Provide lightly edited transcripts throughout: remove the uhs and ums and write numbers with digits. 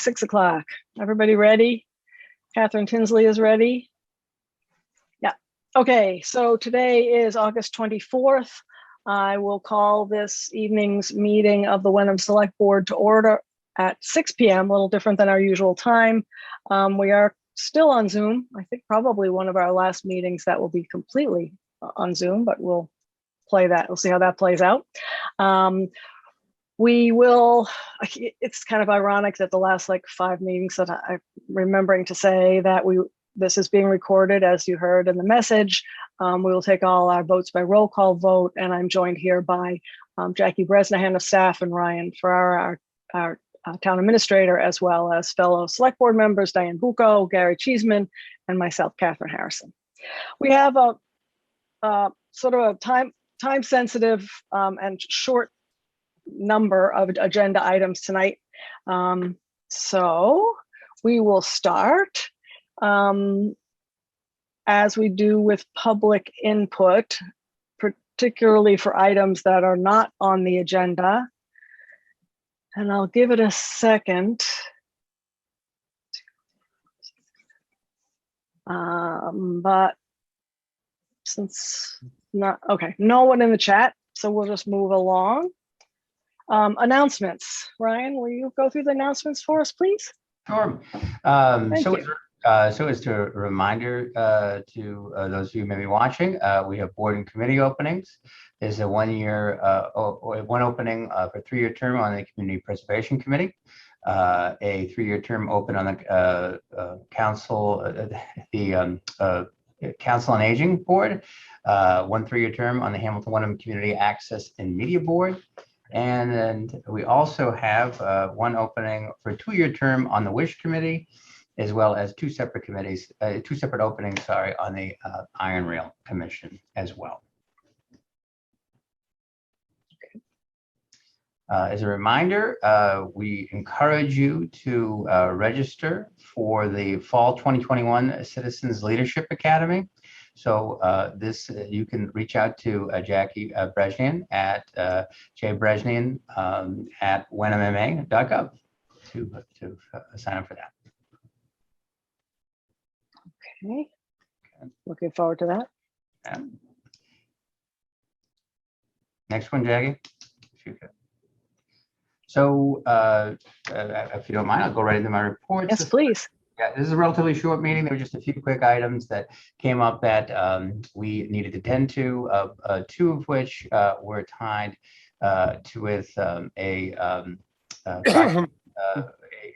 6 o'clock. Everybody ready? Catherine Tinsley is ready. Yeah. Okay, so today is August 24th. I will call this evening's meeting of the Wenham Select Board to order at 6 p.m., a little different than our usual time. We are still on Zoom. I think probably one of our last meetings that will be completely on Zoom, but we'll play that. We'll see how that plays out. We will, it's kind of ironic that the last like 5 meetings that I'm remembering to say that this is being recorded, as you heard in the message. We will take all our votes by roll call vote, and I'm joined here by Jackie Bresnahan of staff and Ryan Ferrara, our town administrator, as well as fellow select board members, Diane Bucco, Gary Cheeseman, and myself, Catherine Harrison. We have a sort of a time sensitive and short number of agenda items tonight. So we will start as we do with public input, particularly for items that are not on the agenda. And I'll give it a second. But since not, okay, no one in the chat, so we'll just move along. Announcements. Ryan, will you go through the announcements for us, please? Sure. So as a reminder to those of you who may be watching, we have board and committee openings. There's a one opening for a 3-year term on the Community Preservation Committee, a 3-year term open on the Council on Aging Board, 1 3-year term on the Hamilton Wenham Community Access and Media Board. And then we also have one opening for a 2-year term on the WISH Committee, as well as 2 separate committees, 2 separate openings, sorry, on the Iron Rail Commission as well. Okay. As a reminder, we encourage you to register for the Fall 2021 Citizens Leadership Academy. So you can reach out to Jackie Bresnahan at jbresnahan at wenhamma.gov to sign up for that. Okay. Looking forward to that. Yeah. Next one, Jackie. If you could. So if you don't mind, I'll go right into my report. Yes, please. Yeah, this is a relatively short meeting. There were just a few quick items that came up that we needed to tend to, 2 of which were tied with a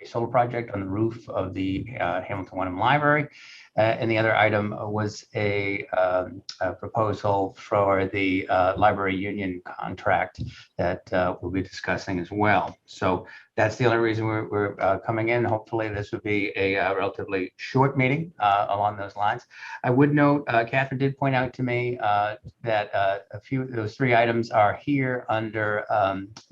solar project on the roof of the Hamilton Wenham Library. And the other item was a proposal for the library union contract that we'll be discussing as well. So that's the only reason we're coming in. Hopefully this would be a relatively short meeting along those lines. I would note, Catherine did point out to me that a few of those 3 items are here under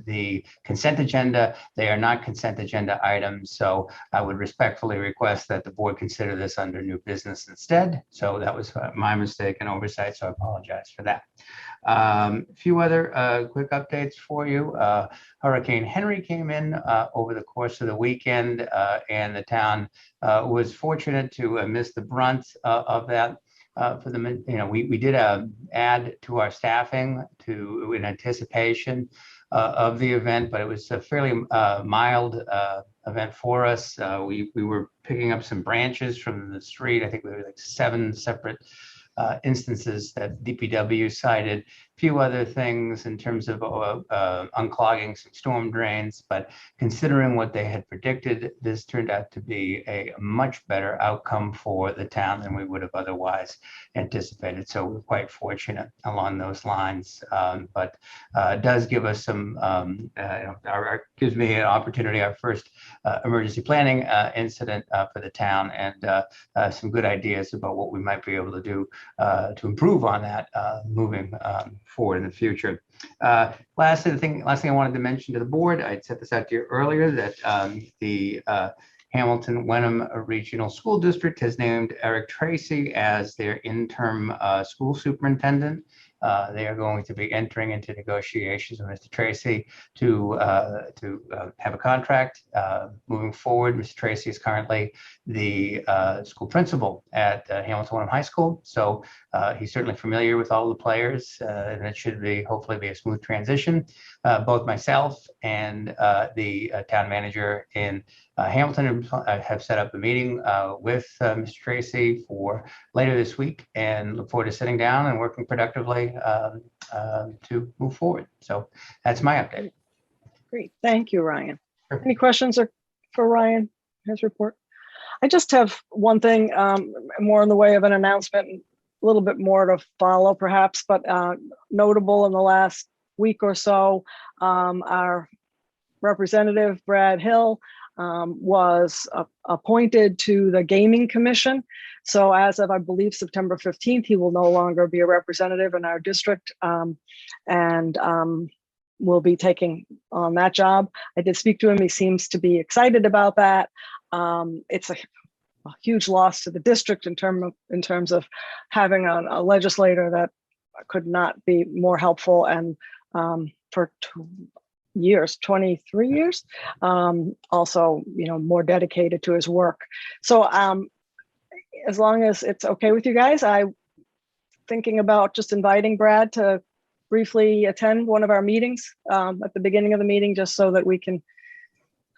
the consent agenda. They are not consent agenda items, so I would respectfully request that the board consider this under new business instead. So that was my mistake and oversight, so I apologize for that. A few other quick updates for you. Hurricane Henry came in over the course of the weekend, and the town was fortunate to miss the brunt of that. We did add to our staffing in anticipation of the event, but it was a fairly mild event for us. We were picking up some branches from the street. I think there were like 7 separate instances that DPW cited. A few other things in terms of unclogging some storm drains, but considering what they had predicted, this turned out to be a much better outcome for the town than we would have otherwise anticipated. So we're quite fortunate along those lines, but it does give us some, gives me an opportunity, our first emergency planning incident for the town, and some good ideas about what we might be able to do to improve on that moving forward in the future. Last thing I wanted to mention to the board, I'd set this out to you earlier, that the Hamilton Wenham Regional School District has named Eric Tracy as their interim school superintendent. They are going to be entering into negotiations with Mr. Tracy to have a contract moving forward. Mr. Tracy is currently the school principal at Hamilton Wenham High School, so he's certainly familiar with all the players, and it should hopefully be a smooth transition. Both myself and the town manager in Hamilton have set up a meeting with Mr. Tracy for later this week, and look forward to sitting down and working productively to move forward. So that's my update. Great. Thank you, Ryan. Sure. Any questions for Ryan, his report? I just have one thing more in the way of an announcement, a little bit more to follow perhaps, but notable in the last week or so, our representative, Brad Hill, was appointed to the Gaming Commission. So as of, I believe, September 15th, he will no longer be a representative in our district, and will be taking on that job. I did speak to him. He seems to be excited about that. It's a huge loss to the district in terms of having a legislator that could not be more helpful, and for 23 years, also, more dedicated to his work. So as long as it's okay with you guys, I'm thinking about just inviting Brad to briefly attend one of our meetings at the beginning of the meeting, just so that we can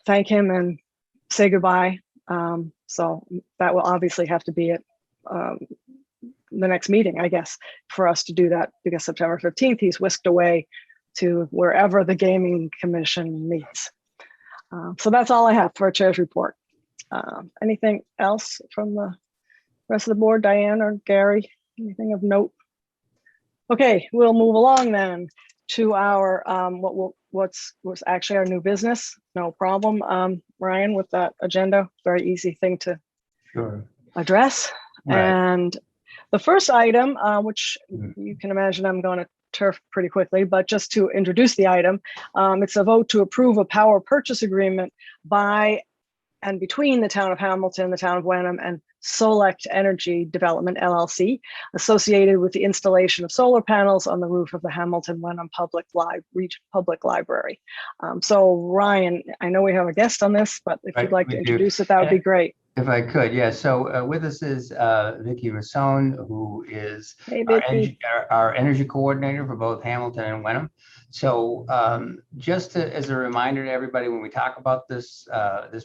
thank him and say goodbye. So that will obviously have to be at the next meeting, I guess, for us to do that, because September 15th, he's whisked away to wherever the Gaming Commission meets. So that's all I have for a chair's report. Anything else from the rest of the board, Diane or Gary? Anything of note? Okay, we'll move along then to our what's actually our new business. No problem, Ryan, with that agenda. Very easy thing to address. Right. And the first item, which you can imagine I'm going to turf pretty quickly, but just to introduce the item, it's a vote to approve a power purchase agreement by and between the town of Hamilton, the town of Wenham, and Select Energy Development, LLC, associated with the installation of solar panels on the roof of the Hamilton Wenham Public Library. So Ryan, I know we have a guest on this, but if you'd like to introduce it, that would be great. If I could, yeah. So with us is Vicki Rassone, who is our energy coordinator for both Hamilton and Wenham. So just as a reminder to everybody, when we talk about this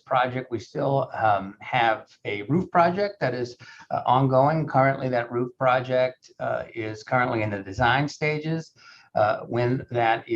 project, we still have a roof project that is ongoing. Currently, that roof project is currently in the design stages. When that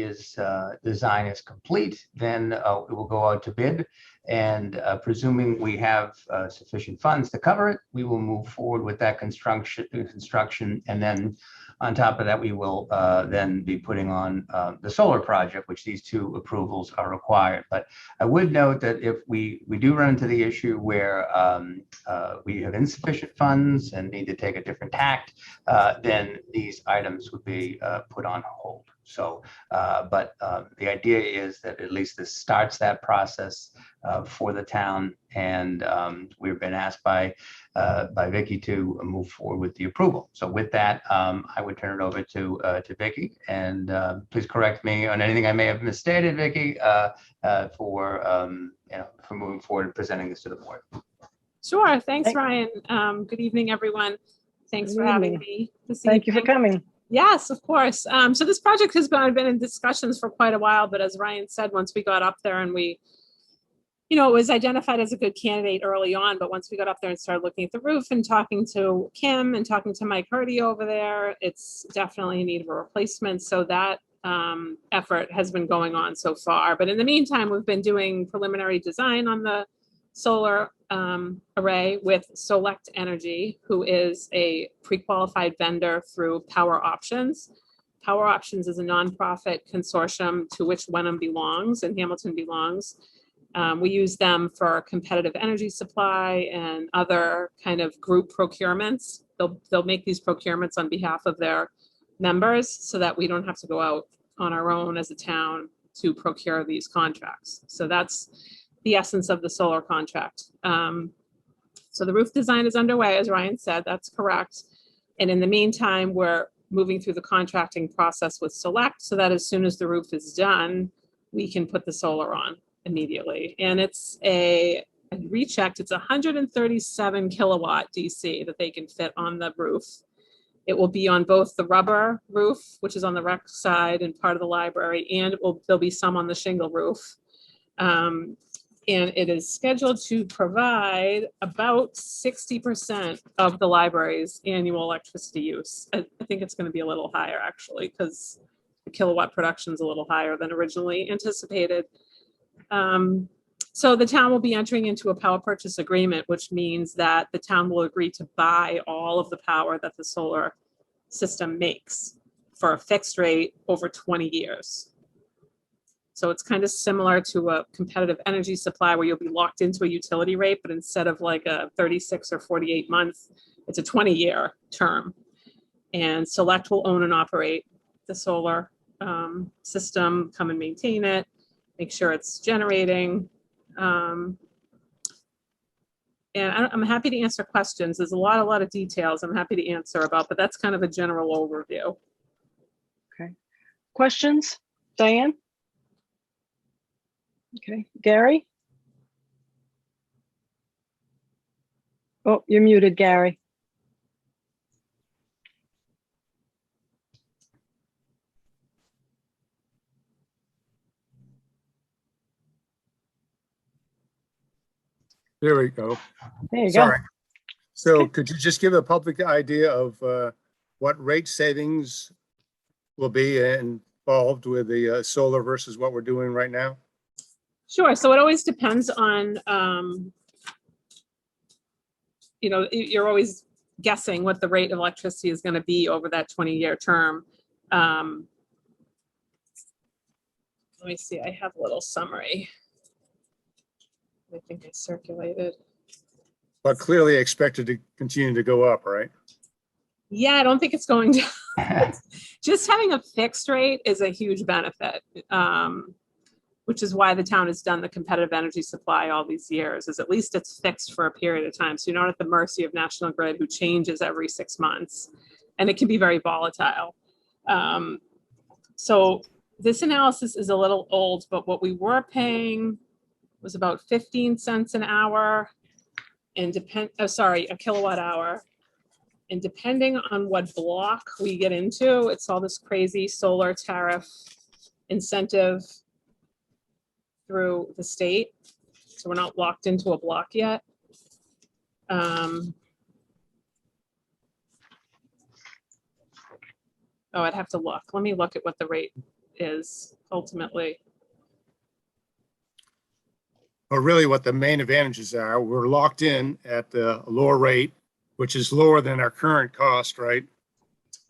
design is complete, then it will go out to bid. And presuming we have sufficient funds to cover it, we will move forward with that construction. And then on top of that, we will then be putting on the solar project, which these two approvals are required. But I would note that if we do run into the issue where we have insufficient funds and need to take a different tact, then these items would be put on hold. So, but the idea is that at least this starts that process for the town, and we've been asked by Vicki to move forward with the approval. So with that, I would turn it over to Vicki, and please correct me on anything I may have misstated, Vicki, for moving forward and presenting this to the board. Sure. Thanks, Ryan. Good evening, everyone. Thanks for having me this evening. Thank you for coming. Yes, of course. So this project has been in discussions for quite a while, but as Ryan said, once we got up there and we, it was identified as a good candidate early on, but once we got up there and started looking at the roof and talking to Kim and talking to Mike Hurdy over there, it's definitely in need of a replacement. So that effort has been going on so far. But in the meantime, we've been doing preliminary design on the solar array with Select Energy, who is a pre-qualified vendor through Power Options. Power Options is a nonprofit consortium to which Wenham belongs and Hamilton belongs. We use them for competitive energy supply and other kind of group procurements. They'll make these procurements on behalf of their members so that we don't have to go out on our own as a town to procure these contracts. So that's the essence of the solar contract. So the roof design is underway, as Ryan said, that's correct. And in the meantime, we're moving through the contracting process with Select so that as soon as the roof is done, we can put the solar on immediately. And it's I rechecked, it's 137 kilowatt DC that they can fit on the roof. It will be on both the rubber roof, which is on the rec side and part of the library, and there'll be some on the shingle roof. And it is scheduled to provide about 60% of the library's annual electricity use. I think it's going to be a little higher, actually, because the kilowatt production is a little higher than originally anticipated. So the town will be entering into a power purchase agreement, which means that the town will agree to buy all of the power that the solar system makes for a fixed rate over 20 years. So it's kind of similar to a competitive energy supply where you'll be locked into a utility rate, but instead of like a 36 or 48 month, it's a 20-year term. And Select will own and operate the solar system, come and maintain it, make sure it's generating. And I'm happy to answer questions. There's a lot of details I'm happy to answer about, but that's kind of a general overview. Okay. Questions? Diane? Okay. Gary? Oh, you're muted, Gary. There we go. There you Sorry. go. So Okay. could you just give a public idea of what rate savings will be involved with the solar versus what we're doing right now? Sure. So it always depends on, you're always guessing what the rate of electricity is going to be over that 20-year term. Let me see. I have a little summary. I think I circulated. But clearly expected to continue to go up, right? Yeah, I don't think it's going to. Just having a fixed rate is a huge benefit, which is why the town has done the competitive energy supply all these years, is at least it's fixed for a period of time. So you're not at the mercy of National Grid, who changes every 6 months, and it can be very volatile. So this analysis is a little old, but what we were paying was about 15 cents an hour, and a kilowatt hour. And depending on what block we get into, it's all this crazy solar tariff incentive through the state. So we're not locked into a block yet. Oh, I'd have to look. Let me look at what the rate is ultimately. But really what the main advantages are, we're locked in at the lower rate, which is lower than our current cost, right?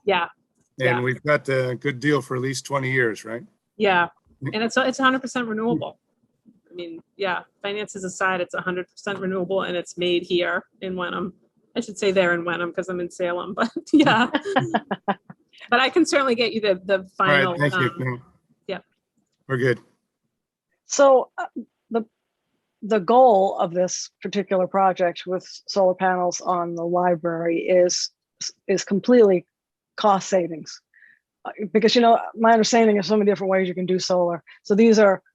Yeah. And Yeah. we've got a good deal for at least 20 years, right? Yeah. And it's 100% renewable. I mean, yeah, finances aside, it's 100% renewable, and it's made here in Wenham. I should say there in Wenham because I'm in Salem, but yeah. But I can certainly get you the final. All right, thank you. No. Yeah. We're good. So the goal of this particular project with solar panels on the library is completely cost savings. Because, my understanding is so many different ways you can do solar. So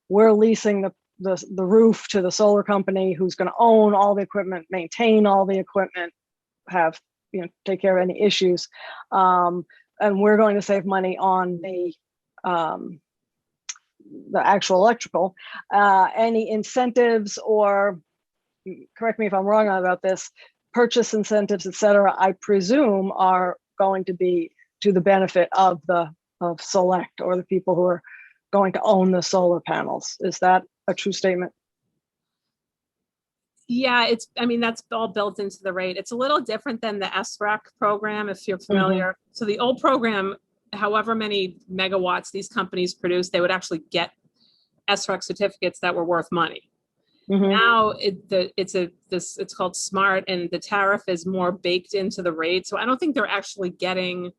we're leasing the roof to the solar company, who's going to own all the equipment, maintain all the equipment, take care of any issues. And we're going to save money on the actual electrical. Any incentives, or correct me if I'm wrong about this, purchase incentives, et cetera, I presume are going to be to the benefit of Select, or the people who are going to own the solar panels. Is that a true statement? Yeah, that's all built into the rate. It's a little different than the SREC program, if you're familiar. Mm-hmm. So the old program, however many megawatts these companies produce, they would actually get SREC certificates that were worth money. Mm-hmm. Now it's called SMART, and the tariff is more baked into the rate. So I don't think they're actually getting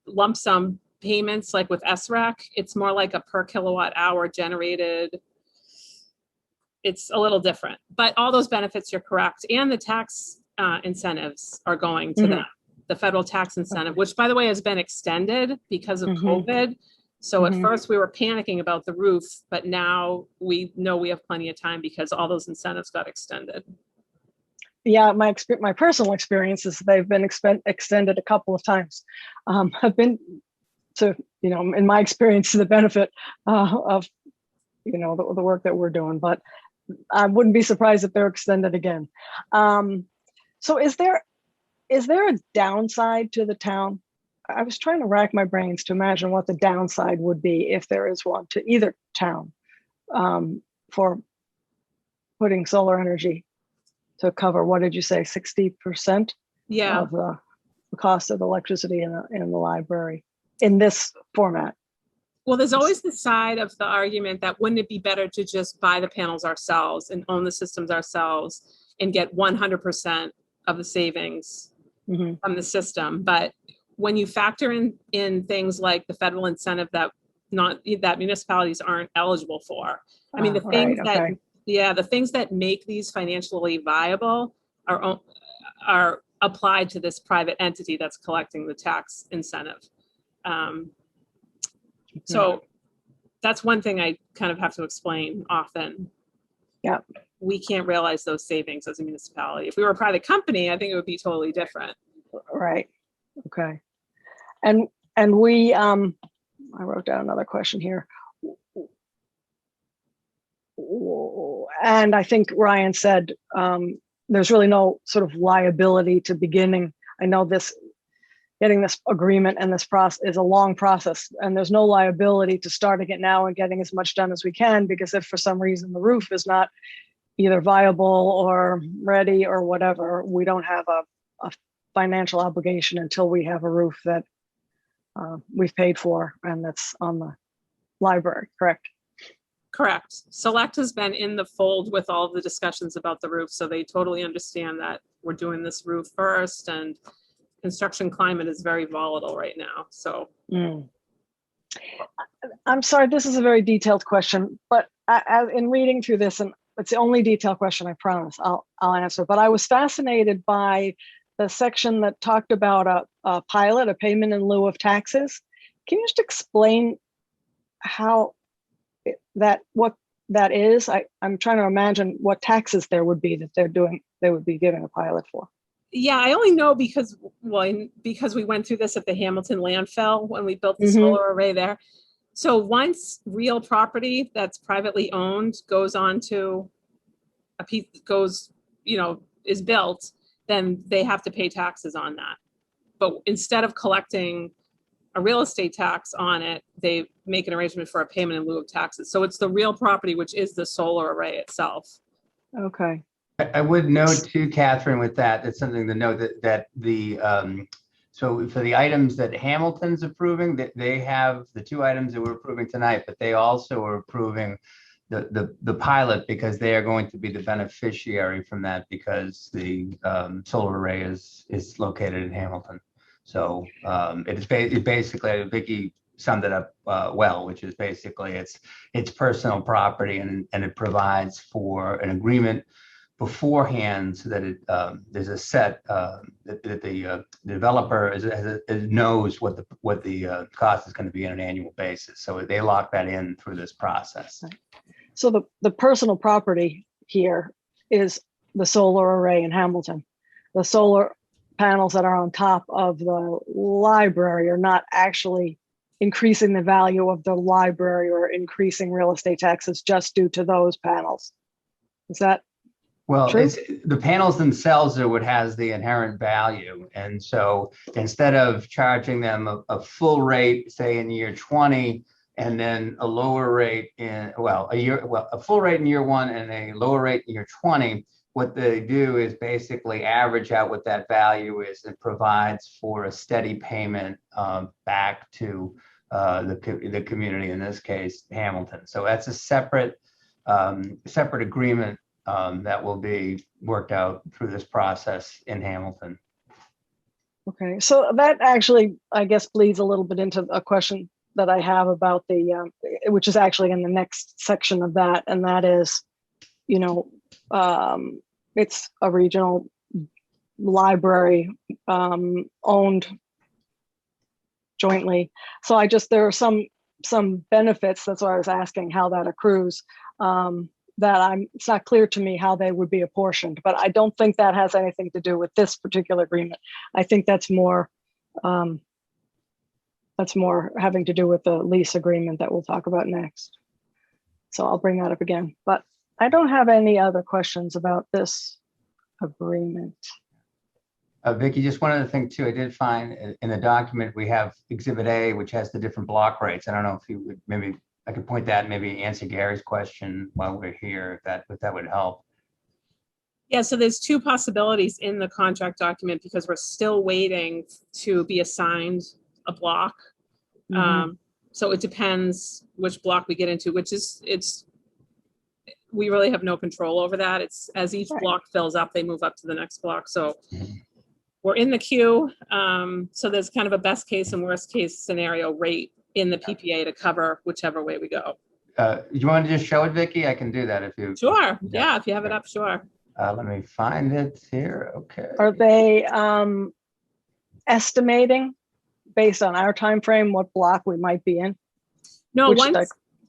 lump sum payments like with SREC. It's more like a per kilowatt hour generated. It's a little different, but all those benefits, you're correct, and the tax incentives are going to them. the federal tax incentive, which by the way has been extended because of Mhm. COVID. So at Mhm. first we were panicking about the roof, but now we know we have plenty of time because all those incentives got extended. Yeah, my personal experience is they've been extended a couple of times. I've been to, in my experience, to the benefit of, the work that we're doing, but I wouldn't be surprised if they're extended again. So is there a downside to the town? I was trying to rack my brains to imagine what the downside would be, if there is one, to either town, for putting solar energy to cover, what did you say, 60% Yeah. of the cost of electricity in the library in this format? Well, there's always the side of the argument that wouldn't it be better to just buy the panels ourselves and own the systems ourselves and get 100% of the savings Mhm. from the system. But when you factor in things like the federal incentive that municipalities aren't eligible for, I mean, the things Right, that, okay. the things that make these financially viable are applied to this private entity that's collecting the tax incentive. So that's one thing I kind of have to explain often. Yeah. We can't realize those savings as a municipality. If we were a private company, I think it would be totally different. Right. Okay. And we, I wrote down another question here. And I think Ryan said, there's really no sort of liability to beginning. I know getting this agreement and this process is a long process, and there's no liability to starting it now and getting as much done as we can, because if for some reason the roof is not either viable or ready or whatever, we don't have a financial obligation until we have a roof that we've paid for and that's on the library, correct? Correct. Select has been in the fold with all of the discussions about the roof, so they totally understand that we're doing this roof first, and construction climate is very volatile right now. So I'm sorry, this is a very detailed question, but in reading through this, and it's the only detailed question, I promise I'll answer, but I was fascinated by the section that talked about a pilot, a payment in lieu of taxes. Can you just explain what that is? I'm trying to imagine what taxes there would be that they would be giving a pilot for. Yeah, I only know because we went through this at the Hamilton landfill when we built the Mhm. solar array there. So once real property that's privately owned goes onto a piece, is built, then they have to pay taxes on that. But instead of collecting a real estate tax on it, they make an arrangement for a payment in lieu of taxes. So it's the real property, which is the solar array itself. Okay. I would note too, Catherine, with that, it's something to note that so for the items that Hamilton's approving, that they have the two items that we're approving tonight, but they also are approving the pilot because they are going to be the beneficiary from that, because the solar array is located in Hamilton. So it basically, Vicky summed it up well, which is basically it's personal property, and it provides for an agreement beforehand so that there's a set that the developer knows what the cost is going to be on an annual basis. So they lock that in through this process. So the personal property here is the solar array in Hamilton. The solar panels that are on top of the library are not actually increasing the value of the library or increasing real estate taxes just due to those panels. Is that well, true? it's the panels themselves are what has the inherent value. And so instead of charging them a full rate, say in year 20, and then a lower rate a full rate in year 1 and a lower rate in year 20, what they do is basically average out what that value is. It provides for a steady payment back to the community, in this case, Hamilton. So that's a separate agreement that will be worked out through this process in Hamilton. Okay, so that actually, I guess, bleeds a little bit into a question that I have about which is actually in the next section of that, and that is, it's a regional library owned jointly. So there are some benefits. That's why I was asking how that accrues. It's not clear to me how they would be apportioned, but I don't think that has anything to do with this particular agreement. I think that's more having to do with the lease agreement that we'll talk about next. So I'll bring that up again, but I don't have any other questions about this agreement. Vicky, just one other thing too, I did find in the document, we have Exhibit A, which has the different block rates. I don't know if you would, maybe I could point that, maybe answer Gary's question while we're here, if that would help. Yeah, so there's two possibilities in the contract document because we're still waiting to be assigned a block. So it depends which block we get into, we really have no control over that. It's as each block fills up, they move up to the next block. So we're in the queue. So there's kind of a best case and worst case scenario rate in the PPA to cover whichever way we go. You want to just show it, Vicky? I can do that if you. Sure. Yeah, if you have it up, sure. Let me find it here. Okay. Are they estimating based on our time frame what block we might be in? No,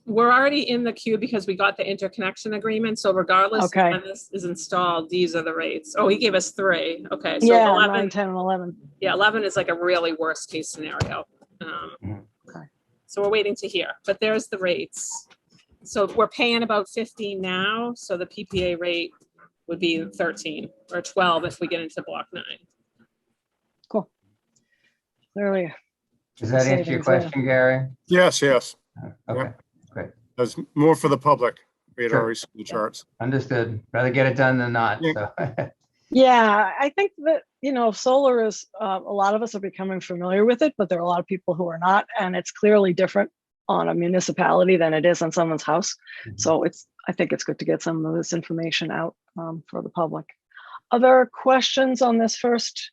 we're already in the queue because we got the interconnection agreement. So regardless of when this is installed, these are the rates. Oh, he gave us 3. Okay. So yeah, 11, 9, 10, and 11. Yeah, 11 is like a really worst case scenario. So we're waiting to hear, but there's the rates. So we're paying about 15 now. So the PPA rate would be 13 or 12 if we get into block 9. Cool. Clearly. Does that answer your question, Gary? Yes. Okay, Yeah. great. That's more for the public. We had Sure. already seen the charts. Understood. Rather get it done than not. Yeah. So. Yeah, I think that, solar is, a lot of us are becoming familiar with it, but there are a lot of people who are not, and it's clearly different on a municipality than it is on someone's house. So I think it's good to get some of this information out for the public. Other questions on this first,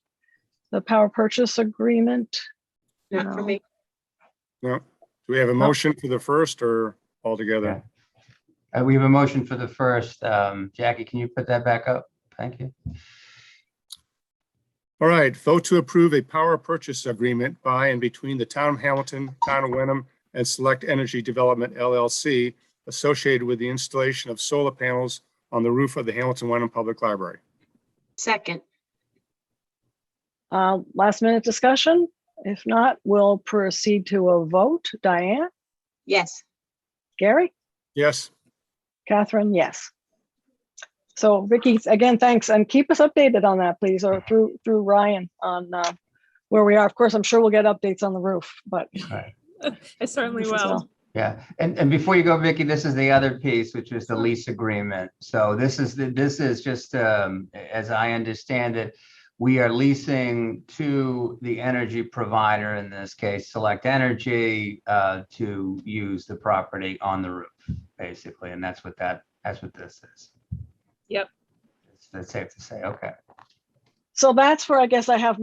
the power purchase agreement? Not for me. No. Do we have a motion for the first or altogether? Yeah. We have a motion for the first. Jackie, can you put that back up? Thank you. All right, vote to approve a power purchase agreement by and between the Town of Hamilton, Town of Wenham, and Select Energy Development LLC associated with the installation of solar panels on the roof of the Hamilton Wenham Public Library. Second. Last minute discussion? If not, we'll proceed to a vote. Diane? Yes. Gary? Yes. Catherine? Yes. So Vicky, again, thanks, and keep us updated on that, please, or through Ryan on where we are. Of course, I'm sure we'll get updates on the roof, but Right. I certainly will. Yeah, and before you go, Vicky, this is the other piece, which is the lease agreement. So this is just as I understand it, we are leasing to the energy provider, in this case, Select Energy, to use the property on the roof, basically, and that's what this is. Yep. That's safe to say. Okay. so that's where I guess I have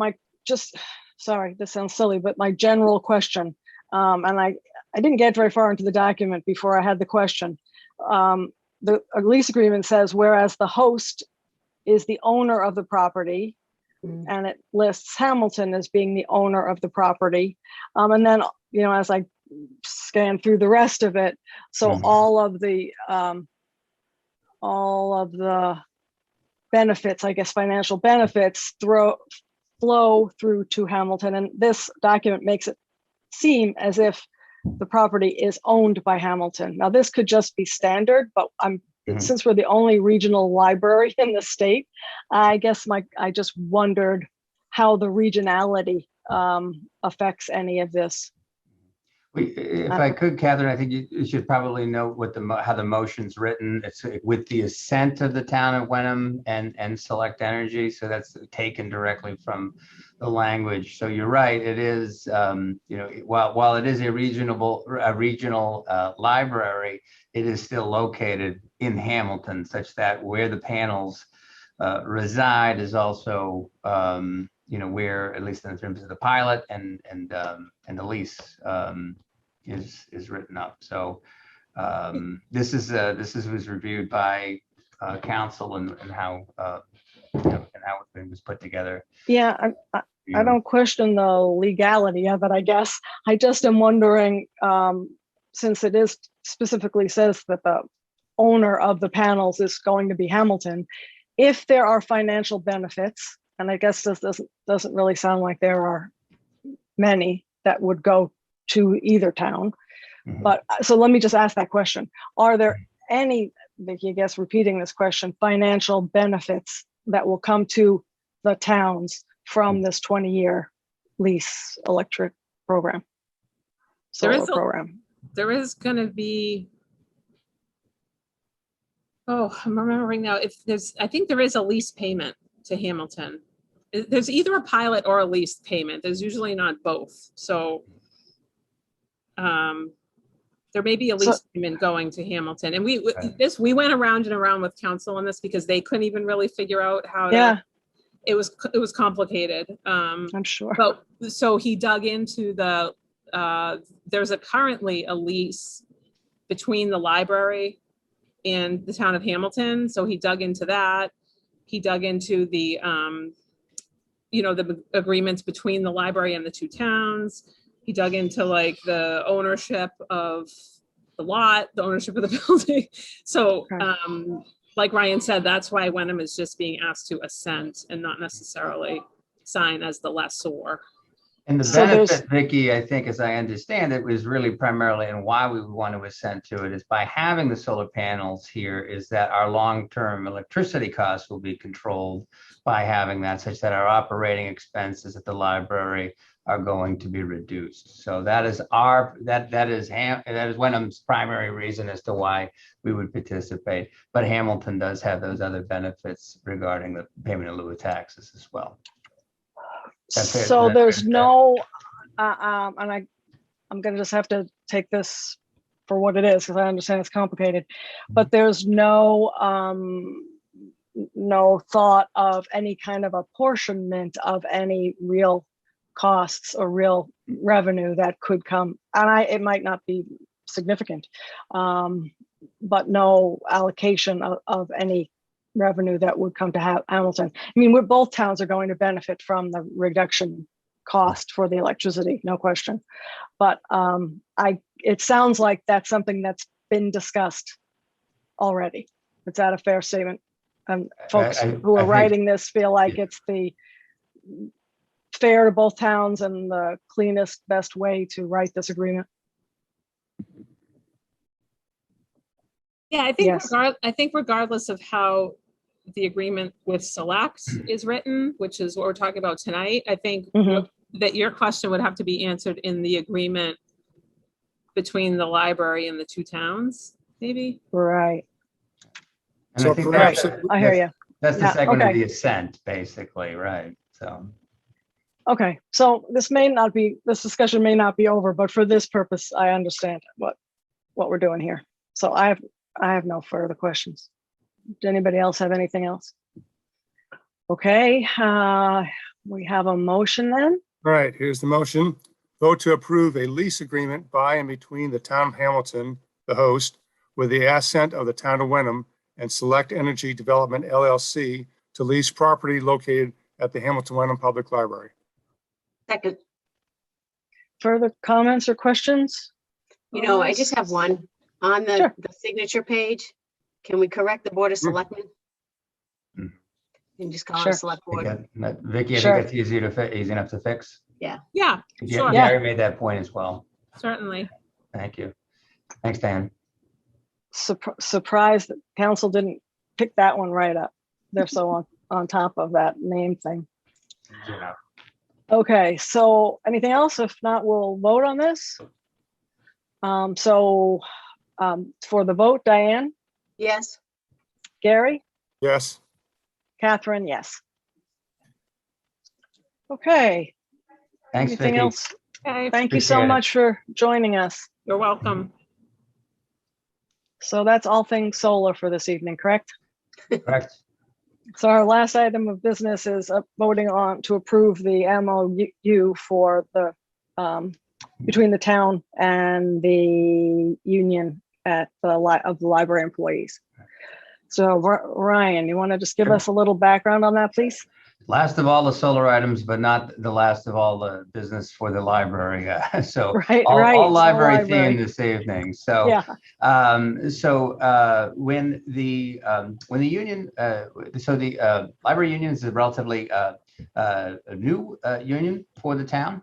sorry, this sounds silly, but my general question, and I didn't get very far into the document before I had the question. The lease agreement says, whereas the host is the owner of the property, and it lists Hamilton as being the owner of the property. And then, as I scan through the rest of it, so all of the benefits, I guess, financial benefits flow through to Hamilton. And this document makes it seem as if the property is owned by Hamilton. Now, this could just be standard, but since we're the only regional library in the state, I guess I just wondered how the regionality affects any of this. If I could, Catherine, I think you should probably note how the motion's written. It's with the assent of the Town of Wenham and Select Energy. So that's taken directly from the language. So you're right. It is, while it is a regional library, it is still located in Hamilton, such that where the panels reside is also, where, at least in terms of the pilot and the lease, is written up. So this was reviewed by council and how how it was put together. Yeah, I don't question the legality of it, I guess. I just am wondering, since it is specifically says that the owner of the panels is going to be Hamilton, if there are financial benefits, and I guess this doesn't really sound like there are many that would go to either town. Mhm. But so let me just ask that question. Are there any, Vicky, I guess repeating this question, financial benefits that will come to the towns from this 20-year lease electric program? There Solar is program. There is gonna be, oh, I'm remembering now, if there's, I think there is a lease payment to Hamilton. There's either a pilot or a lease payment. There's usually not both. So there may be a lease payment going to Hamilton. And we went around and around with council on this because they couldn't even really figure out how to, it was complicated. I'm sure. But so he dug into the, there's currently a lease between the library and the town of Hamilton. So he dug into that. He dug into the, the agreements between the library and the two towns. He dug into like the ownership of the lot, the ownership of the building. So, like Ryan said, that's why Wenham is just being asked to assent and not necessarily sign as the lessor. And the So benefit, Vicky, I think, as I understand it, was really primarily, and why we would want to assent to it is by having the solar panels here is that our long-term electricity costs will be controlled by having that, such that our operating expenses at the library are going to be reduced. So that is that is Wenham's primary reason as to why we would participate. But Hamilton does have those other benefits regarding the payment in lieu of taxes as well. So there's no, and I'm going to just have to take this for what it is because I understand it's complicated, but there's no thought of any kind of apportionment of any real costs or real revenue that could come, and it might not be significant, but no allocation of any revenue that would come to Hamilton. I mean, both towns are going to benefit from the reduction cost for the electricity, no question. But it sounds like that's something that's been discussed already. Is that a fair statement? Folks who are writing this feel like it's the fair to both towns and the cleanest, best way to write this agreement. Yeah, I think regardless of how the agreement with Select is written, which is what we're talking about tonight, I think that your question would have to be answered in the agreement between the library and the two towns, maybe. Right. And So I think perhaps I hear you. That's the segment of the assent, basically, right? So. Okay, so this discussion may not be over, but for this purpose, I understand what we're doing here. So I have no further questions. Does anybody else have anything else? Okay, we have a motion then. All right, here's the motion. Vote to approve a lease agreement by and between the town of Hamilton, the host, with the assent of the town of Wenham and Select Energy Development LLC to lease property located at the Hamilton Wenham Public Library. Second. Further comments or questions? I just have one on the signature page. Can we correct the Board of Selectmen? And just call it a select board. Vicky, I think that's easy enough to fix. Yeah, Sure. sure. Gary made that point as well. Certainly. Thank you. Thanks, Dan. Surprised that council didn't pick that one right up. They're so on top of that name thing. Yeah. Okay, so anything else? If not, we'll vote on this. For the vote, Diane? Yes. Gary? Yes. Catherine, yes. Okay. Thanks, Anything Vicky. else? Okay, Thank you so Appreciate it. much for joining us. you're welcome. So that's all things solar for this evening, correct? Correct. So our last item of business is voting on to approve the MOU for the between the town and the union of the library employees. So Ryan, you want to just give us a little background on that, please? Last of all the solar items, but not the last of all the business for the library. So Right, all the library library. theme this evening. So Yeah, when the union, library union is a relatively a new union for the town,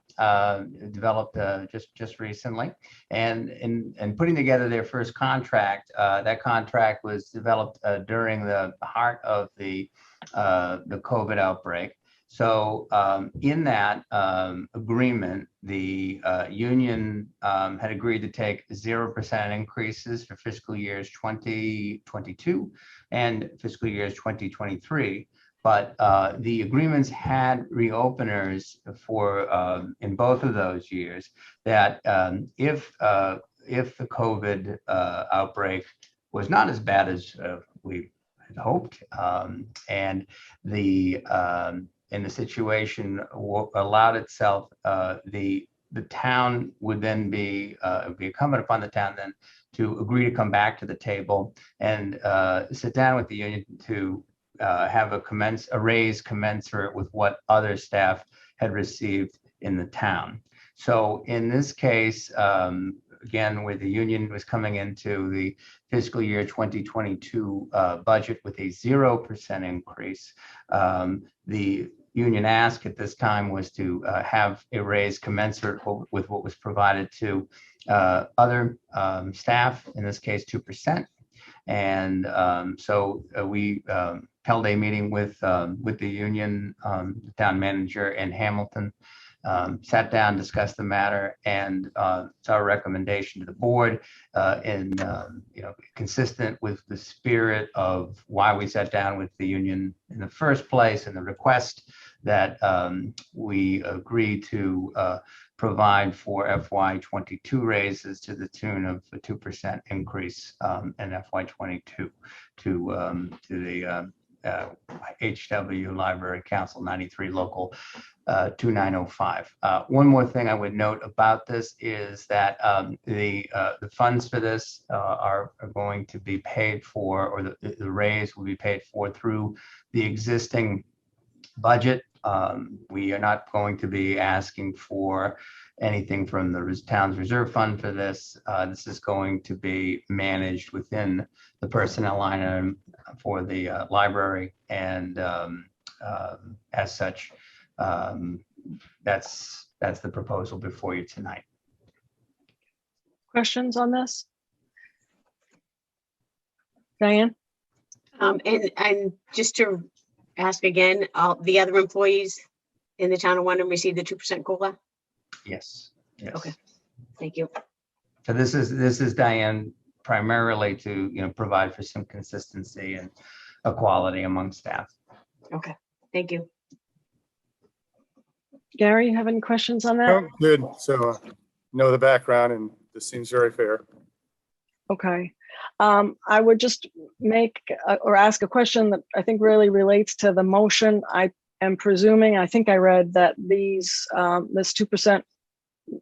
developed just recently, and in putting together their first contract, that contract was developed during the heart of the COVID outbreak. So in that agreement, the union had agreed to take 0% increases for fiscal years 2022 and fiscal years 2023. But the agreements had reopeners for in both of those years that if the COVID outbreak was not as bad as we had hoped, and the situation allowed itself, the town would then be incumbent upon the town then to agree to come back to the table and sit down with the union to have a raise commensurate with what other staff had received in the town. So in this case, again, where the union was coming into the fiscal year 2022 budget with a 0% increase, the union ask at this time was to have a raise commensurate with what was provided to other staff, in this case 2%. And so we held a meeting with the union, the town manager in Hamilton, sat down, discussed the matter, and it's our recommendation to the board, consistent with the spirit of why we sat down with the union in the first place, and the request that we agree to provide for FY22 raises to the tune of a 2% increase in FY22 to the HW Library Council 93 Local 2905. One more thing I would note about this is that the funds for this are going to be paid for, or the raise will be paid for through the existing budget. We are not going to be asking for anything from the town's reserve fund for this. This is going to be managed within the personnel line item for the library, and as such, that's the proposal before you tonight. questions on this? Diane? And just to ask again, all the other employees in the town of Wenham received the 2% COLA? Yes. Okay. Thank you. So this is Diane, primarily to provide for some consistency and equality among staff. Okay, thank you. Gary, you have any questions on that? Oh, good. So know the background, and this seems very fair. Okay. I would just make or ask a question that I think really relates to the motion. I am presuming, I think I read that this 2%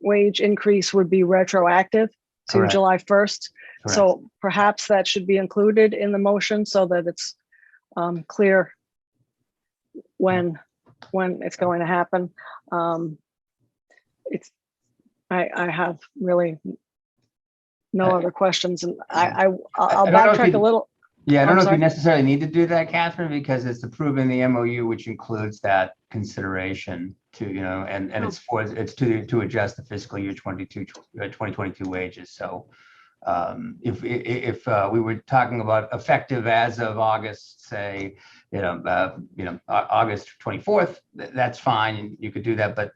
wage increase would be retroactive to Correct. July 1st. Correct. So perhaps that should be included in the motion so that it's clear when it's going to happen. I have really no other questions, and I'll backtrack a little. Yeah, I don't I'm know if sorry. you necessarily need to do that, Catherine, because it's approving the MOU, which includes that consideration to, and it's to adjust the fiscal year 2022 wages. So if we were talking about effective as of August, say, August 24th, that's fine. You could do that, but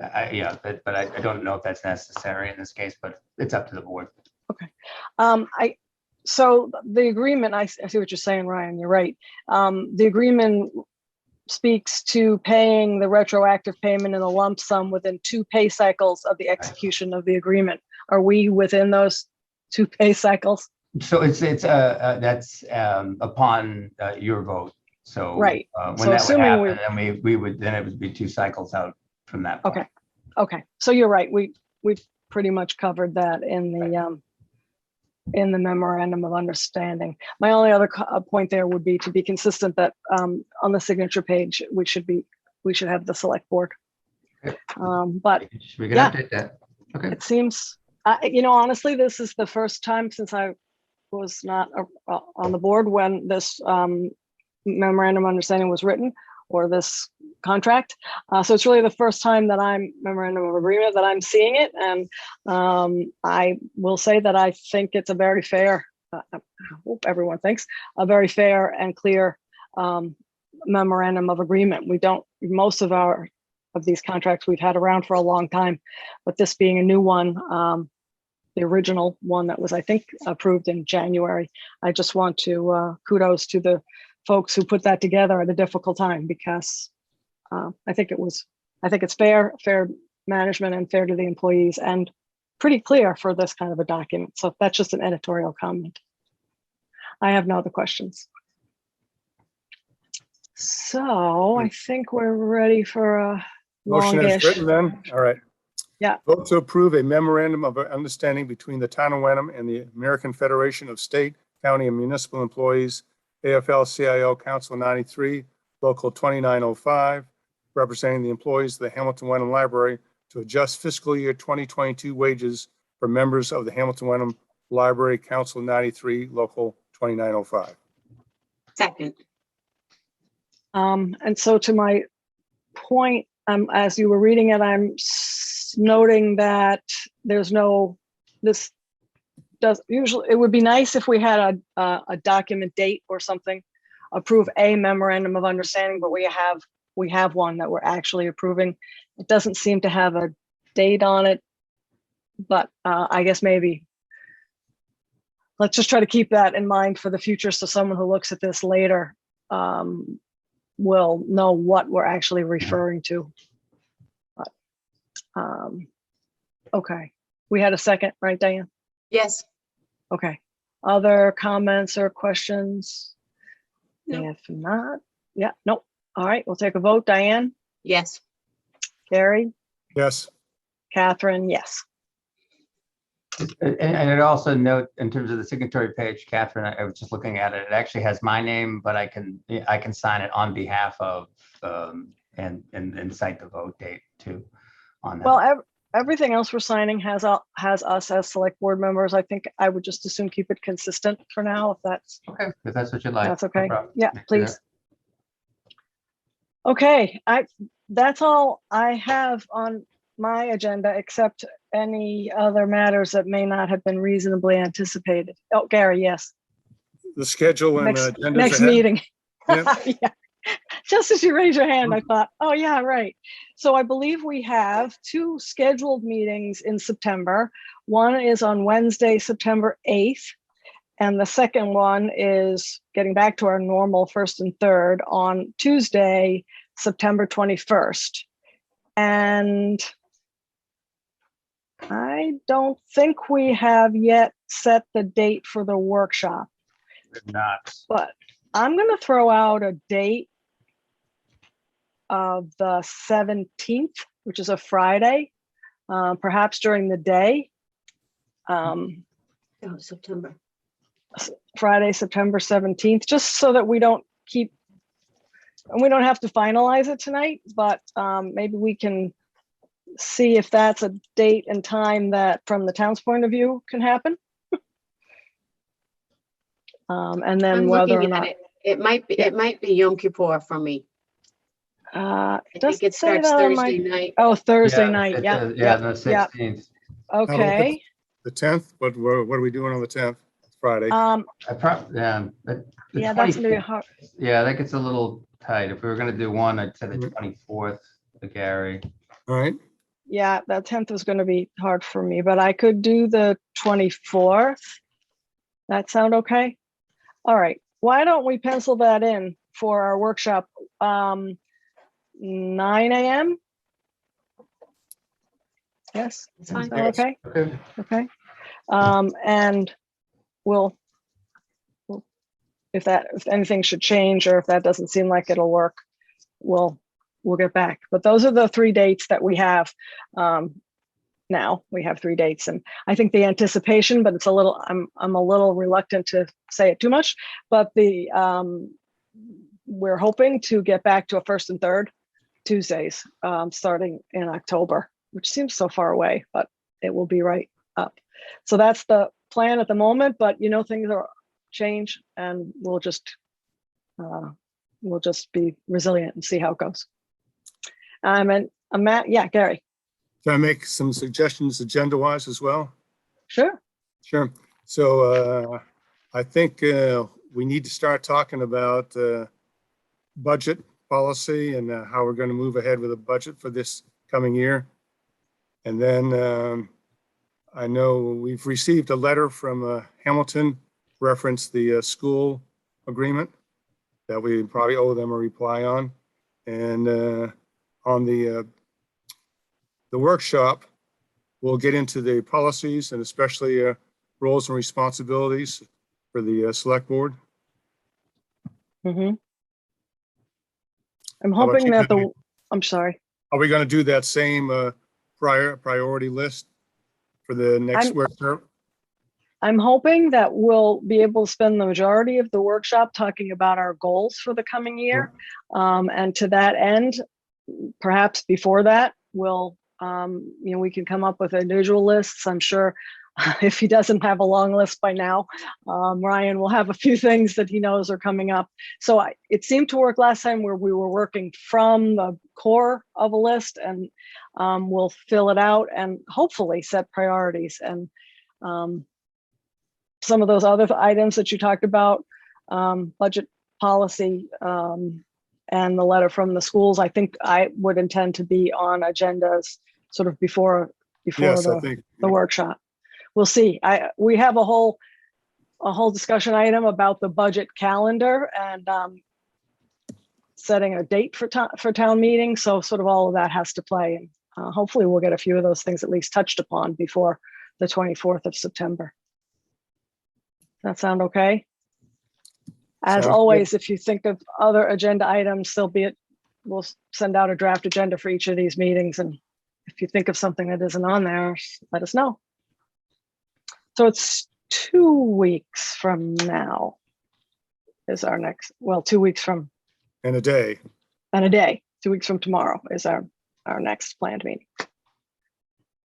I don't know if that's necessary in this case, but it's up to the board. Okay. So the agreement, I see what you're saying, Ryan, you're right. The agreement speaks to paying the retroactive payment in a lump sum within 2 pay cycles of the execution of the agreement. Are we within those 2 pay cycles? So that's upon your vote. So right. When so that assuming would happen, then it would be 2 cycles out from that point. Okay. So you're right. We pretty much covered that in the in the memorandum of understanding. My only other point there would be to be consistent that on the signature page, we should have the select board. Okay. But We can yeah. update that. Okay. it seems, honestly, this is the first time since I was not on the board when this memorandum of understanding was written, or this contract. So it's really the first time that memorandum of agreement that I'm seeing it. And I will say that I think it's a very fair, I hope everyone thinks, a very fair and clear memorandum of agreement. Most of these contracts we've had around for a long time, but this being a new one, the original one that was, I think, approved in January. I just want to kudos to the folks who put that together at a difficult time, because I think it's fair management and fair to the employees, and pretty clear for this kind of a document. So that's just an editorial comment. I have no other questions. So I think we're ready for a Motion is longish. written then. All right. Yeah. Vote to approve a memorandum of understanding between the town of Wenham and the American Federation of State, County, and Municipal Employees, AFL-CIO Council 93, Local 2905, representing the employees of the Hamilton Wenham Library to adjust fiscal year 2022 wages for members of the Hamilton Wenham Library Council 93, Local 2905. Second. And so to my point, as you were reading it, I'm noting that it would be nice if we had a document date or something, approve a memorandum of understanding, but we have one that we're actually approving. It doesn't seem to have a date on it, but I guess maybe let's just try to keep that in mind for the future, so someone who looks at this later will know what we're actually referring to. But, okay, we had a second, right, Diane? Yes. Okay. Other comments or questions? No. If not, yeah, nope. All right, we'll take a vote. Diane? Yes. Gary? Yes. Catherine? Yes. And I'd also note, in terms of the signatory page, Catherine, I was just looking at it. It actually has my name, but I can sign it on behalf of and cite the vote date too on that. Well, everything else we're signing has us as select board members. I think I would just as soon keep it consistent for now, if that's Okay, if that's what you'd like. that's no okay. problem. Yeah, We can do please. Okay, that's all I have on my agenda, except any other matters that may not have been reasonably anticipated. Oh, Gary, yes. The schedule and Next agendas ahead. meeting. Yeah. Yeah. Just as you raise your hand, I thought, oh yeah, right. So I believe we have 2 scheduled meetings in September. One is on Wednesday, September 8th. And the second one is getting back to our normal 1st and 3rd on Tuesday, September 21st. And I don't think we have yet set the date for the workshop, Not. but I'm going to throw out a date of the 17th, which is a Friday, perhaps during the day. September. Friday, September 17th, just so that we don't have to finalize it tonight, but maybe we can see if that's a date and time that from the town's point of view can happen. And then I'm whether or looking not at it might be Yom Kippur for me. it I think doesn't it say starts that on Thursday my, night. oh, Thursday Yeah, night. it Yeah. does, Yeah. the Yeah. 16th. Okay. The 10th, but what are we doing on the 10th? Friday. The Yeah, that's gonna be 24th. hard. Yeah, that gets a little tight. If we were gonna do one, I'd say the Mhm. 24th for Gary. All right. Yeah, that 10th was going to be hard for me, but I could do the 24th. That sound okay? All right. Why don't we pencil that in for our workshop? 9 a.m. Yes. It's fine. Sound okay? Okay. Okay. And we'll if anything should change, or if that doesn't seem like it'll work, we'll get back. But those are the 3 dates that we have. now. We have 3 dates, and I think the anticipation, but it's a little, I'm a little reluctant to say it too much, but we're hoping to get back to a first and third Tuesdays, starting in October, which seems so far away, but it will be right up. So that's the plan at the moment, but you know, things are change, and we'll just be resilient and see how it goes. And Matt, yeah, Gary. Can I make some suggestions agenda-wise as well? Sure. Sure. So I think we need to start talking about budget policy and how we're going to move ahead with a budget for this coming year. And then I know we've received a letter from Hamilton reference the school agreement that we probably owe them a reply on. And on the workshop, we'll get into the policies and especially roles and responsibilities for the select board. Mm-hmm. I'm How about hoping you, that Penny? I'm sorry. Are we going to do that same priority list for the next workshop? I'm hoping that we'll be able to spend the majority of the workshop talking about our goals for the coming year. And to that end, perhaps before that, we'll, we can come up with individual lists. I'm sure if he doesn't have a long list by now, Ryan will have a few things that he knows are coming up. So it seemed to work last time where we were working from the core of a list, and we'll fill it out and hopefully set priorities. And some of those other items that you talked about, budget policy, and the letter from the schools, I think I would intend to be on agendas sort of before Yes, I the think. workshop. We'll see. We have a whole discussion item about the budget calendar and setting a date for town meeting. So sort of all of that has to play, and hopefully we'll get a few of those things at least touched upon before the 24th of September. That sound okay? As Sounds always, if you think of other agenda items, we'll send out a draft agenda for each of these meetings. And if you think of something that isn't on there, let us know. So it's 2 weeks from now is our next, 2 weeks from. And a day. And a day, 2 weeks from tomorrow is our next planned meeting.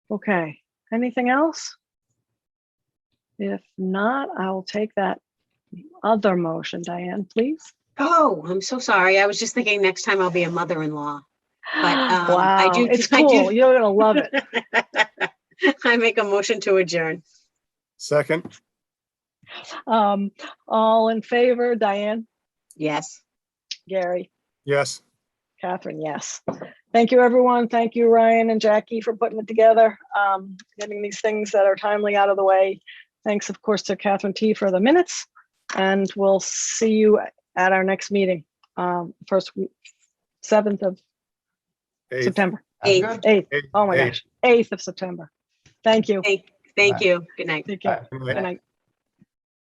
Okay, anything else? If not, I will take that other motion. Diane, please. Oh, I'm so sorry. I was just thinking next time I'll be a mother-in-law. But Wow, it's cool. You're gonna love it. I make a motion to adjourn. Second. All in favor, Diane, Yes. Gary, Yes. Catherine, yes. Thank you, everyone. Thank you, Ryan and Jackie, for putting it together, getting these things that are timely out of the way. Thanks, of course, to Catherine T for the minutes, and we'll see you at our next meeting, 7th of Eighth. September. Eighth. 8th. Oh my Eighth. gosh, 8th of September. Thank you. Thank you. Good night. Take care. Good night. Good night.